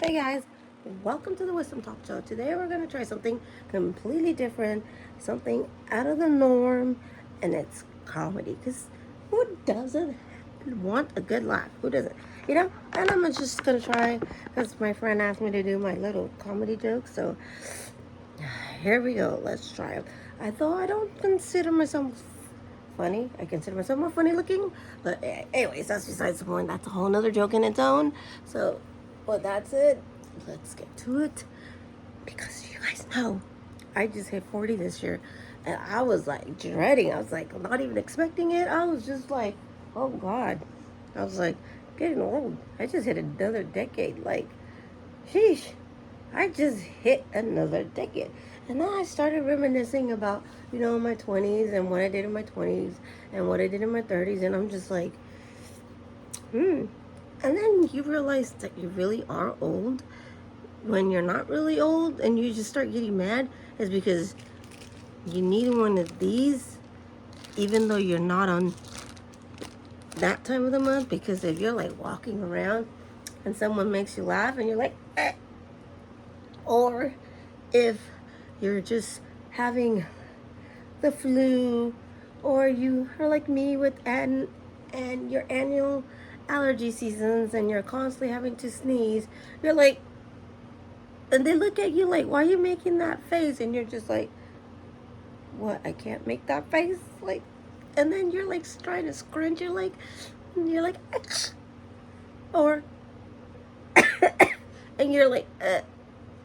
Hey guys, welcome to the Wisdom Talk Show. Today we're going to try something completely different, something out of the norm, and it's comedy. Because who doesn't want a good laugh? Who doesn't? And I'm just going to try because my friend asked me to do my little comedy jokes. So here we go. Let's try it. Although I don't consider myself funny, I consider myself more funny looking. But anyways, that's besides the point. That's a whole nother joke in its own. So, well, that's it. Let's get to it. Because you guys know, I just hit 40 this year. And I was like dreading. I was like not even expecting it. I was just like, oh God. I was like, getting old. I just hit another decade. Like, sheesh. I just hit another decade. And then I started reminiscing about, my 20s and what I did in my 20s and what I did in my 30s. And I'm just like, hmm. And then you realize that you really are old when you're not really old and you just start getting mad is because you need one of these even though you're not on that time of the month. Because if you're like walking around and someone makes you laugh and you're like, eh, or if you're just having the flu, or you are like me with and your annual allergy seasons and you're constantly having to sneeze, you're like, and they look at you like, why are you making that face? And you're just like, what? I can't make that face? Like, and then you're like trying to scrunch your like, and you're like, or, and you're like,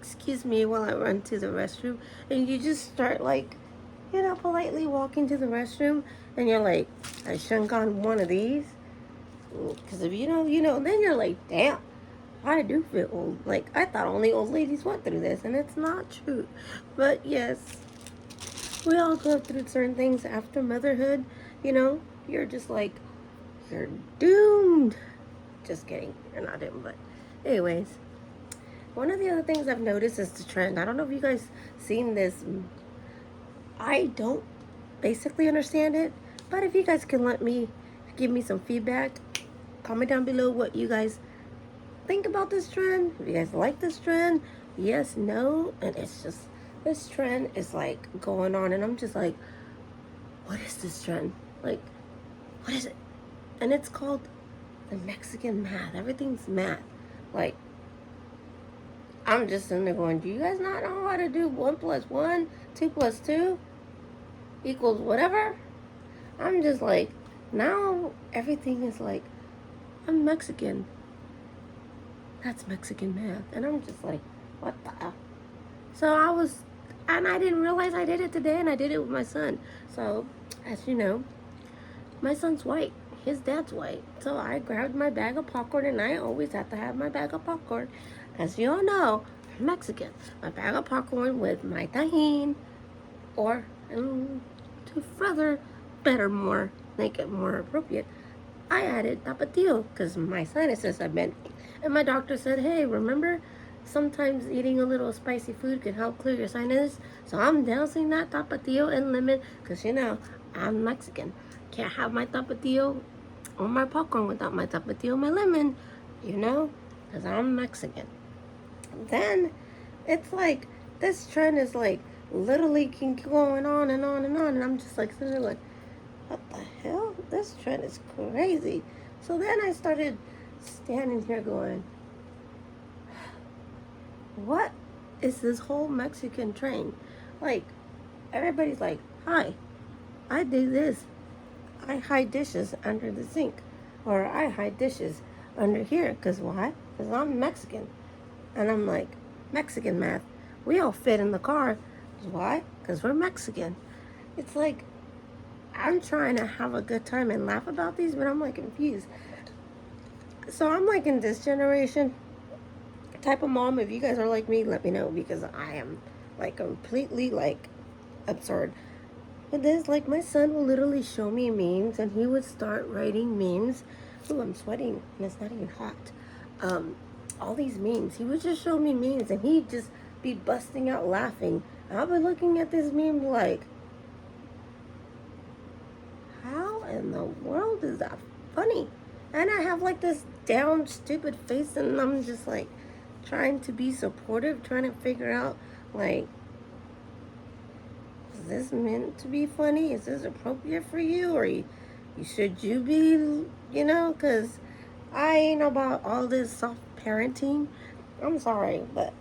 excuse me while I run to the restroom. And you just start like, politely walking to the restroom. And you're like, I shouldn't gone one of these. Because if then you're like, damn, I do feel old. Like, I thought only old ladies went through this. And it's not true. But yes, we all go through certain things after motherhood. You're just like, you're doomed. Just kidding. You're not doomed. But anyways, one of the other things I've noticed is the trend. I don't know if you guys seen this. I don't basically understand it, but if you guys can give me some feedback, comment down below what you guys think about this trend. If you guys like this trend, yes, no, and it's just, this trend is like going on, and I'm just like, what is this trend? Like, what is it? And it's called the Mexican math. Everything's math. Like, I'm just in there going, do you guys not know how to do 1 plus 1, 2 plus 2 equals whatever? I'm just like, now everything is like, I'm Mexican. That's Mexican math. And I'm just like, what the hell? So and I didn't realize I did it today, and I did it with my son. So, as you know, my son's white. His dad's white. So I grabbed my bag of popcorn, and I always have to have my bag of popcorn. As you all know, I'm Mexican. My bag of popcorn with my tahini, or, to further make it more appropriate, I added tapatio because my sinuses have been, and my doctor said, hey, remember, sometimes eating a little spicy food can help clear your sinus. So I'm dousing that tapatio in lemon because, I'm Mexican. Can't have my tapatio or my popcorn without my tapatio, my lemon, because I'm Mexican. Then it's like, this trend is like literally can going on and on and on, and I'm just like sitting there like, what the hell? This trend is crazy. So then I started standing here going, what is this whole Mexican train? Like, everybody's like, hi, I do this. I hide dishes under the sink. Or I hide dishes under here. Because why? Because I'm Mexican. And I'm like, Mexican math. We all fit in the car. Why? Because we're Mexican. It's like, I'm trying to have a good time and laugh about these, but I'm like confused. So I'm like in this generation type of mom. If you guys are like me, let me know, because I am like completely like absurd. But this, like, my son will literally show me memes, and he would start writing memes. Ooh, I'm sweating, and it's not even hot. All these memes. He would just show me memes, and he'd just be busting out laughing. I'll be looking at this meme like, how in the world is that funny? And I have like this down stupid face, and I'm just like, trying to be supportive, trying to figure out, like, is this meant to be funny? Is this appropriate for you? Or should you be, because I ain't about all this soft parenting. I'm sorry, but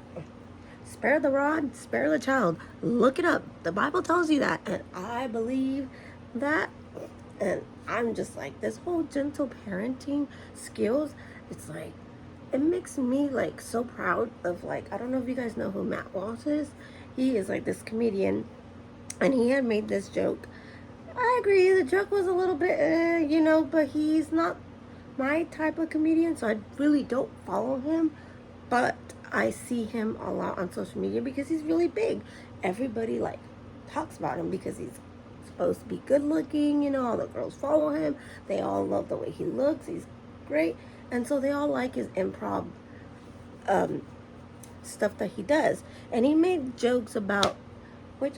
spare the rod, spare the child. Look it up. The Bible tells you that. And I believe that. And I'm just like, this whole gentle parenting skills, it's like, it makes me like so proud of, like, I don't know if you guys know who Matt Walsh is. He is like this comedian, and he had made this joke. I agree, the joke was a little bit, but he's not my type of comedian, so I really don't follow him. But I see him a lot on social media because he's really big. Everybody like talks about him because he's supposed to be good looking, all the girls follow him. They all love the way he looks. He's great. And so they all like his improv stuff that he does. And he made jokes about, which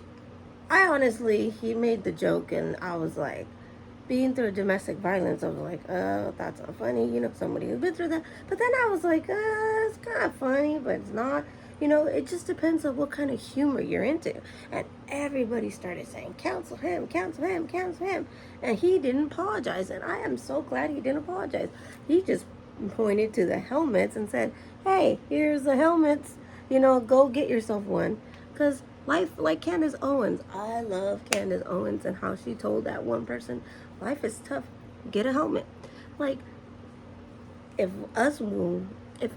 I honestly, he made the joke and I was like, being through domestic violence, I was like, oh, that's not funny, somebody who's been through that. But then I was like, it's kind of funny, but it's not. It just depends on what kind of humor you're into. And everybody started saying, cancel him, cancel him, cancel him. And he didn't apologize. And I am so glad he didn't apologize. He just pointed to the helmets and said, hey, here's the helmets. Go get yourself one. Because life, like Candace Owens, I love Candace Owens and how she told that one person, life is tough, get a helmet. Like, if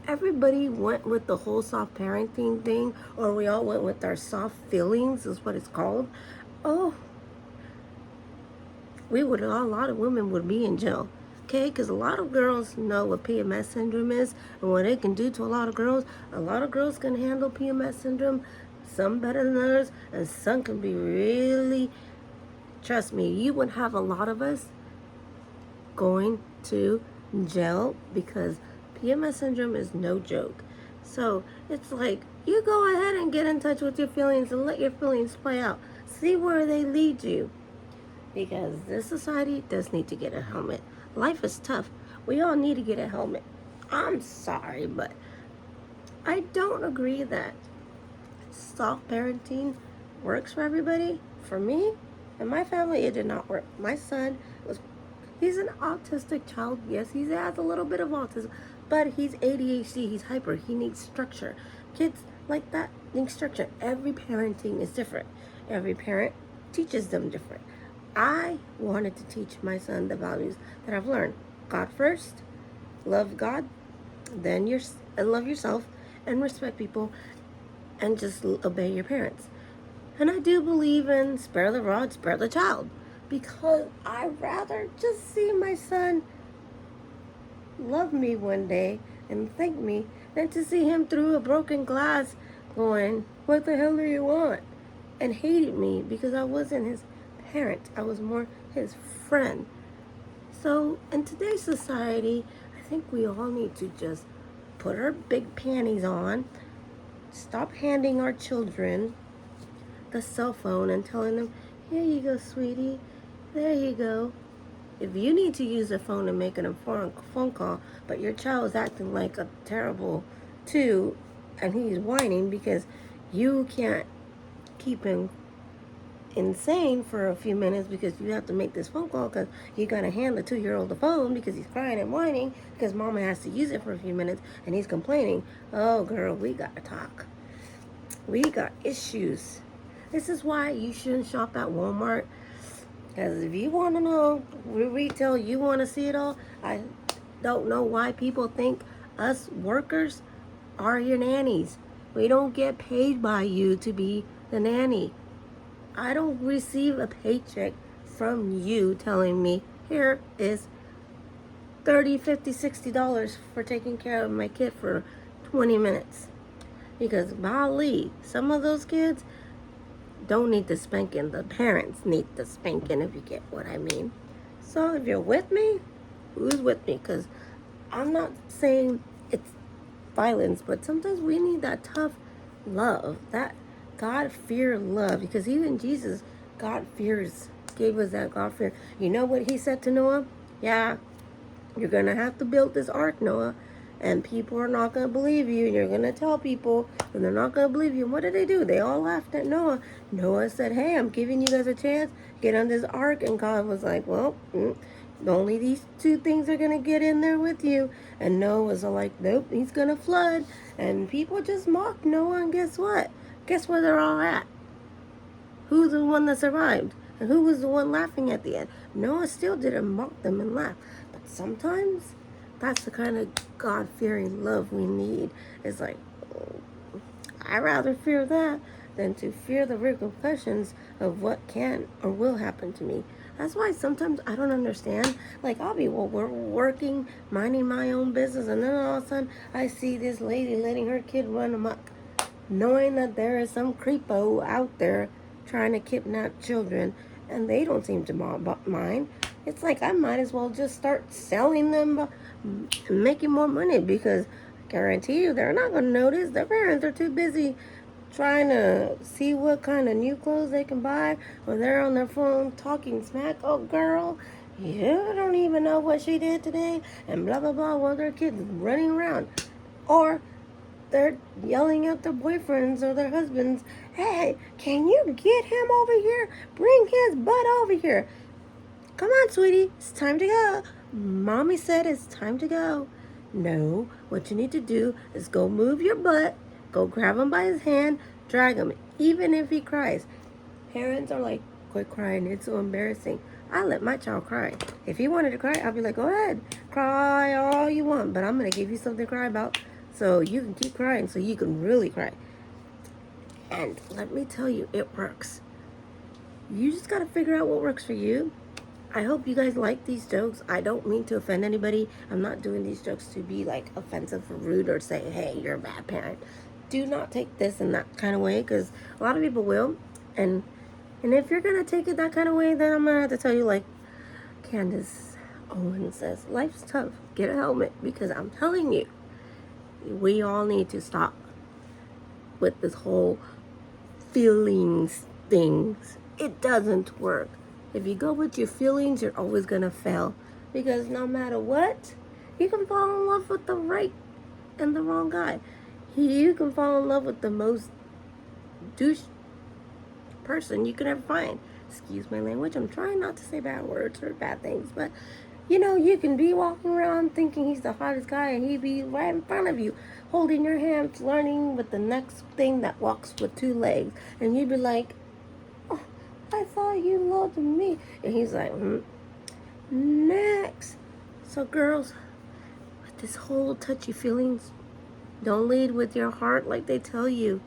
everybody went with the whole soft parenting thing, or we all went with our soft feelings, is what it's called, oh, a lot of women would be in jail. Okay, because a lot of girls know what PMS syndrome is and what it can do to a lot of girls. A lot of girls can handle PMS syndrome, some better than others, and some can be really, trust me, you would have a lot of us going to jail because PMS syndrome is no joke. So it's like, you go ahead and get in touch with your feelings and let your feelings play out. See where they lead you. Because this society does need to get a helmet. Life is tough. We all need to get a helmet. I'm sorry, but I don't agree that soft parenting works for everybody. For me and my family, it did not work. My son he's an autistic child. Yes, he has a little bit of autism, but he's ADHD, he's hyper, he needs structure. Kids like that need structure. Every parenting is different. Every parent teaches them different. I wanted to teach my son the values that I've learned. God first, love God, then and love yourself, and respect people, and just obey your parents. And I do believe in spare the rod, spare the child, because I'd rather just see my son love me one day and thank me than to see him through a broken glass going, what the hell do you want? And hated me because I wasn't his parent. I was more his friend. So in today's society, I think we all need to just put our big panties on, stop handing our children the cell phone and telling them, here you go, sweetie, there you go. If you need to use the phone and make an important phone call, but your child is acting like a terrible two, and he's whining because you can't keep him insane for a few minutes because you have to make this phone call because you got to hand the 2-year-old the phone because he's crying and whining because mama has to use it for a few minutes and he's complaining. Oh, girl, we got to talk. We got issues. This is why you shouldn't shop at Walmart. Because if you want to know retail, you want to see it all. I don't know why people think us workers are your nannies. We don't get paid by you to be the nanny. I don't receive a paycheck from you telling me, here is $30, $50, $60 for taking care of my kid for 20 minutes. Because, golly, some of those kids don't need the spanking. The parents need the spanking, if you get what I mean. So if you're with me, who's with me? Because I'm not saying it's violence, but sometimes we need that tough love, that God-fear love. Because even Jesus, God fears, gave us that God fear. You know what he said to Noah? Yeah, you're going to have to build this ark, Noah. And people are not going to believe you. And you're going to tell people, and they're not going to believe you. And what did they do? They all laughed at Noah. Noah said, hey, I'm giving you guys a chance. Get on this ark. And God was like, well, only these two things are going to get in there with you. And Noah was like, nope, he's going to flood. And people just mocked Noah. And guess what? Guess where they're all at? Who's the one that survived? And who was the one laughing at the end? Noah still didn't mock them and laugh. But sometimes that's the kind of God-fearing love we need. It's like, I'd rather fear that than to fear the repercussions of what can or will happen to me. That's why sometimes I don't understand. Like, I'll be working, minding my own business, and then all of a sudden I see this lady letting her kid run amok, knowing that there is some creepo out there trying to kidnap children, and they don't seem to mind. It's like I might as well just start selling them and making more money, because I guarantee you they're not going to notice. Their parents are too busy trying to see what kind of new clothes they can buy, or they're on their phone talking smack. Oh, girl, you don't even know what she did today, and blah, blah, blah, while their kids running around. Or they're yelling at their boyfriends or their husbands, hey, can you get him over here? Bring his butt over here. Come on, sweetie, it's time to go. Mommy said it's time to go. No, what you need to do is go move your butt, go grab him by his hand, drag him, even if he cries. Parents are like, quit crying, it's so embarrassing. I let my child cry. If he wanted to cry, I'll be like, go ahead, cry all you want, but I'm going to give you something to cry about so you can keep crying, so you can really cry. And let me tell you, it works. You just got to figure out what works for you. I hope you guys like these jokes. I don't mean to offend anybody. I'm not doing these jokes to be like offensive or rude or say, hey, you're a bad parent. Do not take this in that kind of way, because a lot of people will. And if you're going to take it that kind of way, then I'm going to have to tell you, like Candace Owens says, life's tough. Get a helmet, because I'm telling you, we all need to stop with this whole feelings things. It doesn't work. If you go with your feelings, you're always going to fail. Because no matter what, you can fall in love with the right and the wrong guy. You can fall in love with the most douche person you could ever find. Excuse my language. I'm trying not to say bad words or bad things. But, you can be walking around thinking he's the hottest guy, and he'd be right in front of you, holding your hand, flirting with the next thing that walks with two legs. And you'd be like, I thought you loved me. And he's like, next. So girls, with this whole touchy feelings, don't lead with your heart like they tell you.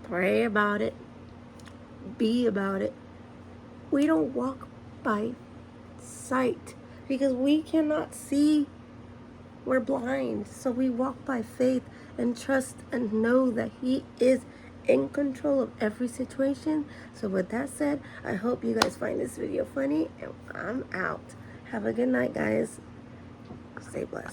Pray about it. Be about it. We don't walk by sight because we cannot see. We're blind. So we walk by faith and trust and know that He is in control of every situation. So with that said, I hope you guys find this video funny, and I'm out. Have a good night, guys. Stay blessed.